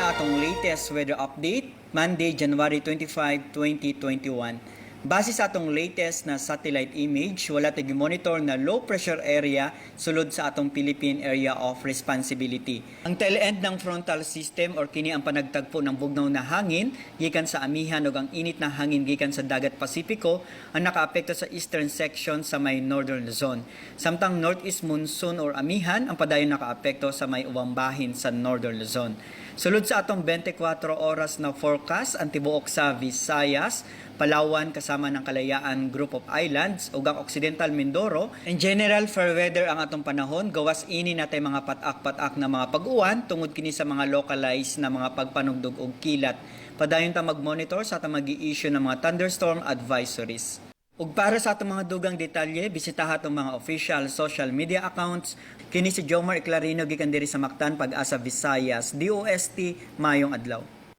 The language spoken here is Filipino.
atong latest weather update, Monday, January 25, 2021. Base sa atong latest na satellite image, wala tayong monitor na low pressure area sulod sa atong Philippine Area of Responsibility. Ang tail end ng frontal system or kini ang panagtagpo ng bugnaw na hangin gikan sa amihan ug ang init na hangin gikan sa dagat Pasipiko ang nakaapekto sa eastern section sa may northern Luzon. Samtang northeast monsoon or amihan ang padayon nakaapekto sa may ubang bahin sa northern Luzon. Sulod sa atong 24 oras na forecast ang tibuok sa Visayas, Palawan kasama ng Kalayaan Group of Islands ug ang Occidental Mindoro. In general, fair weather ang atong panahon. Gawas ini natay mga patak-patak na mga pag-uwan tungod kini sa mga localized na mga pagpanugdog og kilat. Padayon ta mag-monitor sa atong mag-i-issue ng mga thunderstorm advisories. Ug para sa atong mga dugang detalye, bisitaha atong mga official social media accounts. Kini si Jomar Eclarino gikan diri sa Mactan, Pag-asa, Visayas. DOST, mayong adlaw.